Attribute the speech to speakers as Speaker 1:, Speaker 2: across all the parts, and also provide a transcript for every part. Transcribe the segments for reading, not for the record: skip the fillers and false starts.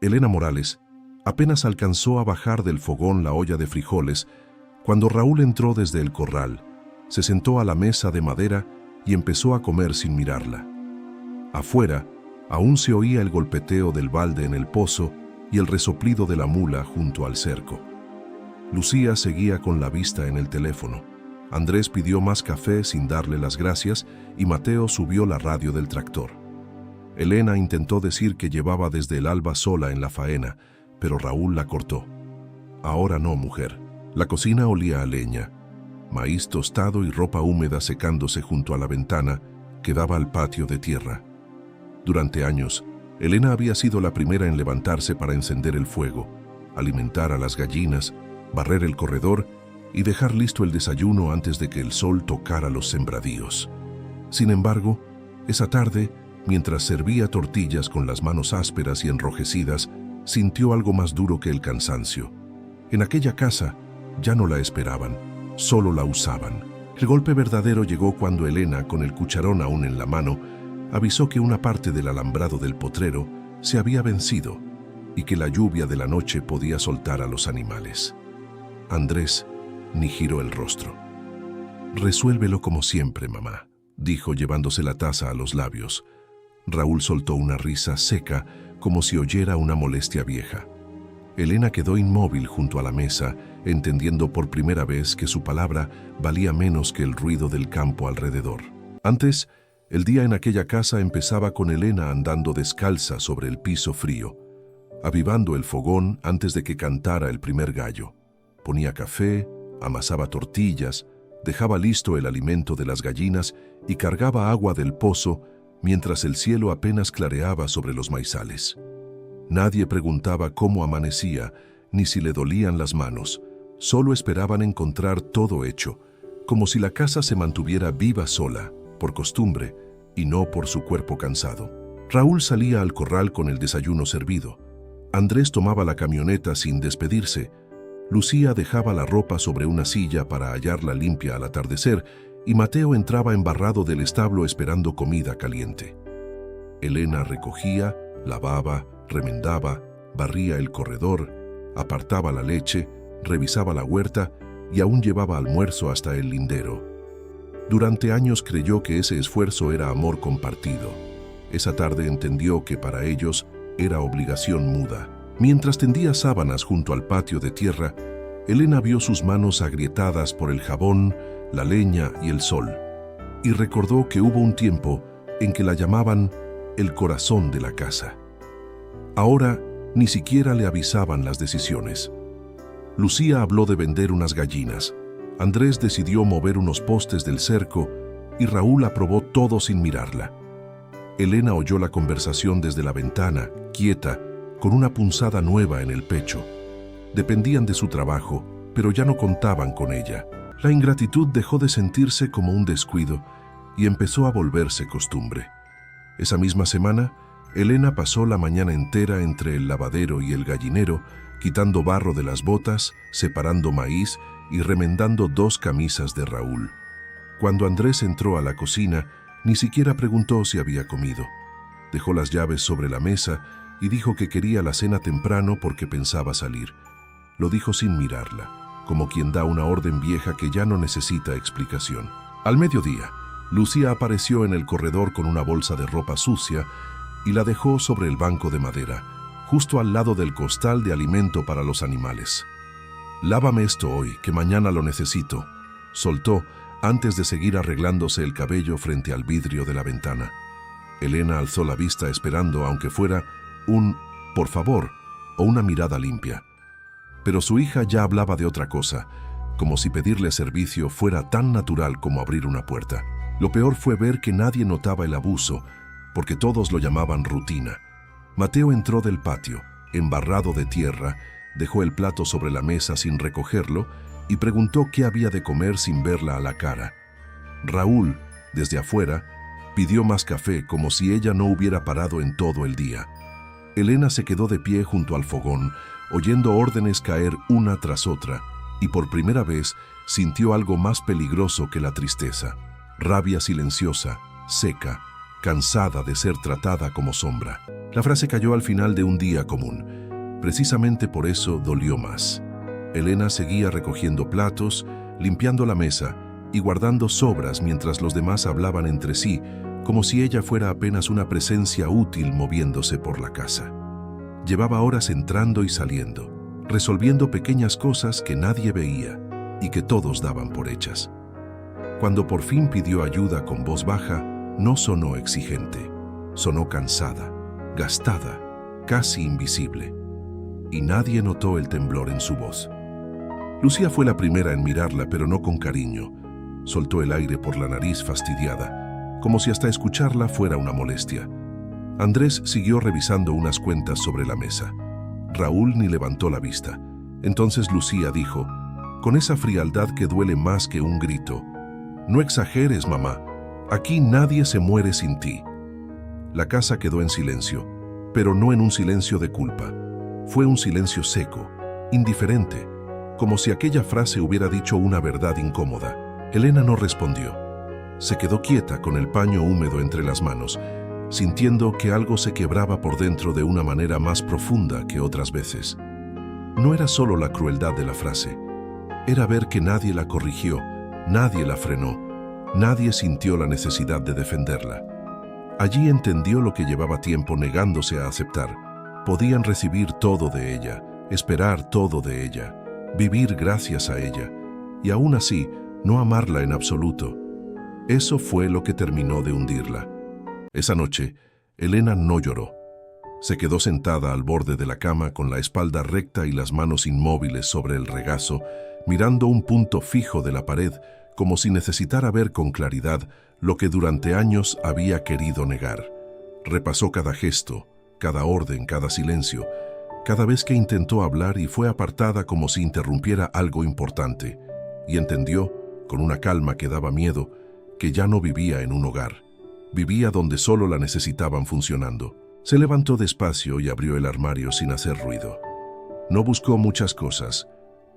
Speaker 1: Elena Morales apenas alcanzó a bajar del fogón la olla de frijoles cuando Raúl entró desde el corral, se sentó a la mesa de madera y empezó a comer sin mirarla. Afuera, aún se oía el golpeteo del balde en el pozo y el resoplido de la mula junto al cerco. Lucía seguía con la vista en el teléfono. Andrés pidió más café sin darle las gracias y Mateo subió la radio del tractor. Elena intentó decir que llevaba desde el alba sola en la faena, pero Raúl la cortó. Ahora no, mujer. La cocina olía a leña, maíz tostado y ropa húmeda secándose junto a la ventana que daba al patio de tierra. Durante años, Elena había sido la primera en levantarse para encender el fuego, alimentar a las gallinas, barrer el corredor y dejar listo el desayuno antes de que el sol tocara los sembradíos. Sin embargo, esa tarde, mientras servía tortillas con las manos ásperas y enrojecidas, sintió algo más duro que el cansancio. En aquella casa ya no la esperaban, solo la usaban. El golpe verdadero llegó cuando Elena, con el cucharón aún en la mano, avisó que una parte del alambrado del potrero se había vencido y que la lluvia de la noche podía soltar a los animales. Andrés ni giró el rostro. «Resuélvelo como siempre, mamá», dijo llevándose la taza a los labios. Raúl soltó una risa seca, como si oyera una molestia vieja. Elena quedó inmóvil junto a la mesa, entendiendo por primera vez que su palabra valía menos que el ruido del campo alrededor. Antes, el día en aquella casa empezaba con Elena andando descalza sobre el piso frío, avivando el fogón antes de que cantara el primer gallo. Ponía café, amasaba tortillas, dejaba listo el alimento de las gallinas y cargaba agua del pozo mientras el cielo apenas clareaba sobre los maizales. Nadie preguntaba cómo amanecía ni si le dolían las manos, solo esperaban encontrar todo hecho, como si la casa se mantuviera viva sola, por costumbre, y no por su cuerpo cansado. Raúl salía al corral con el desayuno servido. Andrés tomaba la camioneta sin despedirse. Lucía dejaba la ropa sobre una silla para hallarla limpia al atardecer y Mateo entraba embarrado del establo esperando comida caliente. Elena recogía, lavaba, remendaba, barría el corredor, apartaba la leche, revisaba la huerta y aún llevaba almuerzo hasta el lindero. Durante años creyó que ese esfuerzo era amor compartido. Esa tarde entendió que para ellos era obligación muda. Mientras tendía sábanas junto al patio de tierra, Elena vio sus manos agrietadas por el jabón, la leña y el sol, y recordó que hubo un tiempo en que la llamaban el corazón de la casa. Ahora ni siquiera le avisaban las decisiones. Lucía habló de vender unas gallinas. Andrés decidió mover unos postes del cerco y Raúl aprobó todo sin mirarla. Elena oyó la conversación desde la ventana, quieta, con una punzada nueva en el pecho. Dependían de su trabajo, pero ya no contaban con ella. La ingratitud dejó de sentirse como un descuido y empezó a volverse costumbre. Esa misma semana, Elena pasó la mañana entera entre el lavadero y el gallinero, quitando barro de las botas, separando maíz y remendando 2 camisas de Raúl. Cuando Andrés entró a la cocina, ni siquiera preguntó si había comido. Dejó las llaves sobre la mesa y dijo que quería la cena temprano porque pensaba salir. Lo dijo sin mirarla, como quien da una orden vieja que ya no necesita explicación. Al mediodía, Lucía apareció en el corredor con una bolsa de ropa sucia y la dejó sobre el banco de madera, justo al lado del costal de alimento para los animales. «Lávame esto hoy, que mañana lo necesito», soltó antes de seguir arreglándose el cabello frente al vidrio de la ventana. Elena alzó la vista esperando, aunque fuera un «por favor» o una mirada limpia. Pero su hija ya hablaba de otra cosa, como si pedirle servicio fuera tan natural como abrir una puerta. Lo peor fue ver que nadie notaba el abuso, porque todos lo llamaban rutina. Mateo entró del patio, embarrado de tierra, dejó el plato sobre la mesa sin recogerlo y preguntó qué había de comer sin verla a la cara. Raúl, desde afuera, pidió más café como si ella no hubiera parado en todo el día. Elena se quedó de pie junto al fogón, oyendo órdenes caer una tras otra, y por primera vez sintió algo más peligroso que la tristeza. Rabia silenciosa, seca, cansada de ser tratada como sombra. La frase cayó al final de un día común. Precisamente por eso dolió más. Elena seguía recogiendo platos, limpiando la mesa y guardando sobras mientras los demás hablaban entre sí, como si ella fuera apenas una presencia útil moviéndose por la casa. Llevaba horas entrando y saliendo, resolviendo pequeñas cosas que nadie veía y que todos daban por hechas. Cuando por fin pidió ayuda con voz baja, no sonó exigente, sonó cansada, gastada, casi invisible, y nadie notó el temblor en su voz. Lucía fue la primera en mirarla, pero no con cariño. Soltó el aire por la nariz fastidiada, como si hasta escucharla fuera una molestia. Andrés siguió revisando unas cuentas sobre la mesa. Raúl ni levantó la vista. Entonces Lucía dijo, con esa frialdad que duele más que un grito, «No exageres, mamá. Aquí nadie se muere sin ti». La casa quedó en silencio, pero no en un silencio de culpa. Fue un silencio seco, indiferente, como si aquella frase hubiera dicho una verdad incómoda. Elena no respondió. Se quedó quieta con el paño húmedo entre las manos, sintiendo que algo se quebraba por dentro de una manera más profunda que otras veces. No era solo la crueldad de la frase, era ver que nadie la corrigió, nadie la frenó, nadie sintió la necesidad de defenderla. Allí entendió lo que llevaba tiempo negándose a aceptar. Podían recibir todo de ella, esperar todo de ella, vivir gracias a ella, y aún así no amarla en absoluto. Eso fue lo que terminó de hundirla. Esa noche, Elena no lloró. Se quedó sentada al borde de la cama con la espalda recta y las manos inmóviles sobre el regazo, mirando un punto fijo de la pared, como si necesitara ver con claridad lo que durante años había querido negar. Repasó cada gesto, cada orden, cada silencio, cada vez que intentó hablar y fue apartada como si interrumpiera algo importante, y entendió, con una calma que daba miedo, que ya no vivía en un hogar. Vivía donde solo la necesitaban funcionando. Se levantó despacio y abrió el armario sin hacer ruido. No buscó muchas cosas.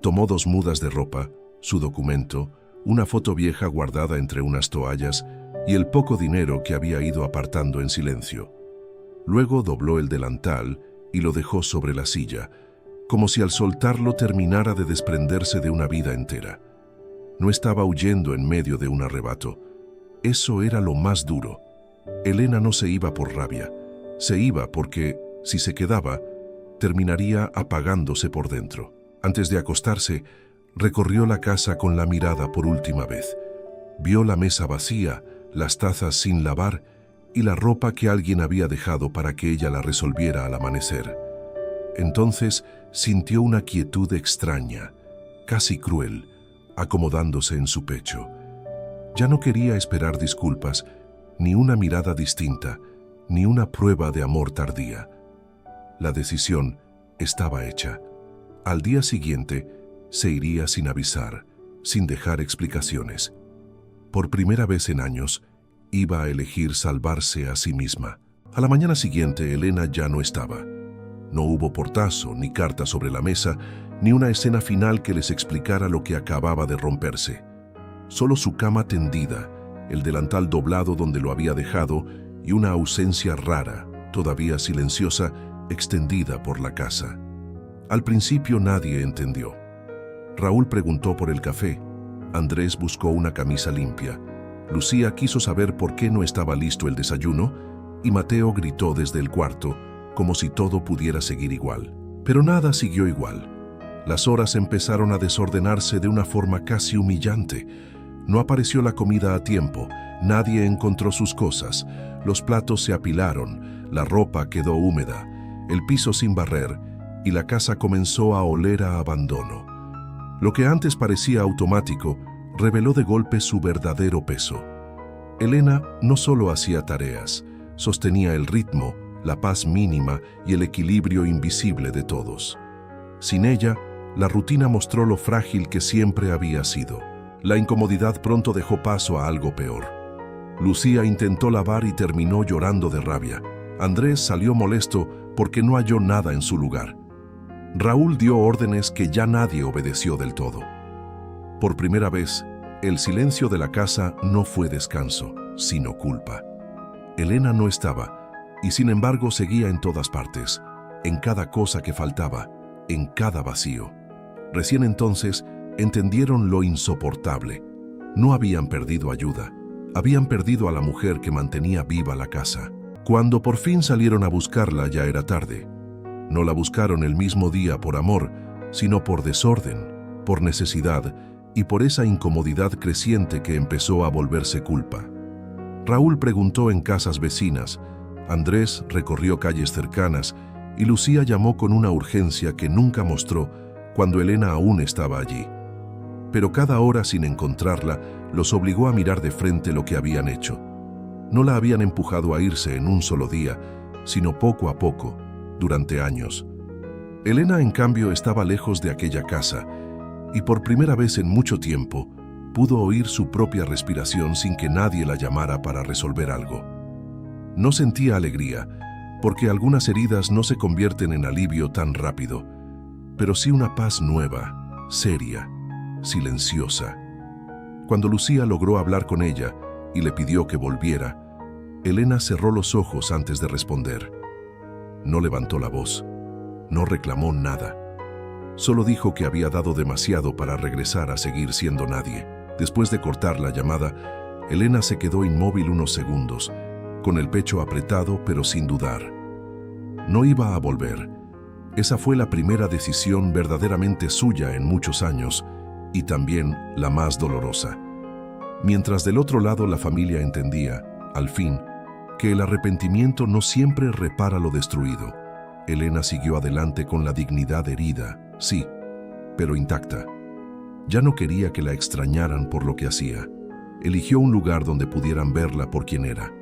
Speaker 1: Tomó 2 mudas de ropa, su documento, una foto vieja guardada entre unas toallas y el poco dinero que había ido apartando en silencio. Luego dobló el delantal y lo dejó sobre la silla, como si al soltarlo terminara de desprenderse de una vida entera. No estaba huyendo en medio de un arrebato. Eso era lo más duro. Elena no se iba por rabia. Se iba porque, si se quedaba, terminaría apagándose por dentro. Antes de acostarse, recorrió la casa con la mirada por última vez. Vio la mesa vacía, las tazas sin lavar y la ropa que alguien había dejado para que ella la resolviera al amanecer. Entonces sintió una quietud extraña, casi cruel, acomodándose en su pecho. Ya no quería esperar disculpas, ni una mirada distinta, ni una prueba de amor tardía. La decisión estaba hecha. Al día siguiente, se iría sin avisar, sin dejar explicaciones. Por primera vez en años, iba a elegir salvarse a sí misma. A la mañana siguiente, Elena ya no estaba. No hubo portazo, ni carta sobre la mesa, ni una escena final que les explicara lo que acababa de romperse. Solo su cama tendida, el delantal doblado donde lo había dejado y una ausencia rara, todavía silenciosa, extendida por la casa. Al principio nadie entendió. Raúl preguntó por el café. Andrés buscó una camisa limpia. Lucía quiso saber por qué no estaba listo el desayuno y Mateo gritó desde el cuarto, como si todo pudiera seguir igual. Pero nada siguió igual. Las horas empezaron a desordenarse de una forma casi humillante. No apareció la comida a tiempo, nadie encontró sus cosas, los platos se apilaron, la ropa quedó húmeda, el piso sin barrer y la casa comenzó a oler a abandono. Lo que antes parecía automático reveló de golpe su verdadero peso. Elena no solo hacía tareas, sostenía el ritmo, la paz mínima y el equilibrio invisible de todos. Sin ella, la rutina mostró lo frágil que siempre había sido. La incomodidad pronto dejó paso a algo peor. Lucía intentó lavar y terminó llorando de rabia. Andrés salió molesto porque no halló nada en su lugar. Raúl dio órdenes que ya nadie obedeció del todo. Por primera vez, el silencio de la casa no fue descanso, sino culpa. Elena no estaba, y sin embargo seguía en todas partes, en cada cosa que faltaba, en cada vacío. Recién entonces entendieron lo insoportable. No habían perdido ayuda, habían perdido a la mujer que mantenía viva la casa. Cuando por fin salieron a buscarla ya era tarde. No la buscaron el mismo día por amor, sino por desorden, por necesidad y por esa incomodidad creciente que empezó a volverse culpa. Raúl preguntó en casas vecinas, Andrés recorrió calles cercanas y Lucía llamó con una urgencia que nunca mostró cuando Elena aún estaba allí. Pero cada hora sin encontrarla los obligó a mirar de frente lo que habían hecho. No la habían empujado a irse en un solo día, sino poco a poco, durante años. Elena, en cambio, estaba lejos de aquella casa y por primera vez en mucho tiempo pudo oír su propia respiración sin que nadie la llamara para resolver algo. No sentía alegría, porque algunas heridas no se convierten en alivio tan rápido, pero sí una paz nueva, seria, silenciosa. Cuando Lucía logró hablar con ella y le pidió que volviera, Elena cerró los ojos antes de responder. No levantó la voz, no reclamó nada. Solo dijo que había dado demasiado para regresar a seguir siendo nadie. Después de cortar la llamada, Elena se quedó inmóvil unos segundos, con el pecho apretado pero sin dudar. No iba a volver. Esa fue la primera decisión verdaderamente suya en muchos años y también la más dolorosa. Mientras del otro lado la familia entendía, al fin, que el arrepentimiento no siempre repara lo destruido, Elena siguió adelante con la dignidad herida, sí, pero intacta. Ya no quería que la extrañaran por lo que hacía. Eligió un lugar donde pudieran verla por quien era.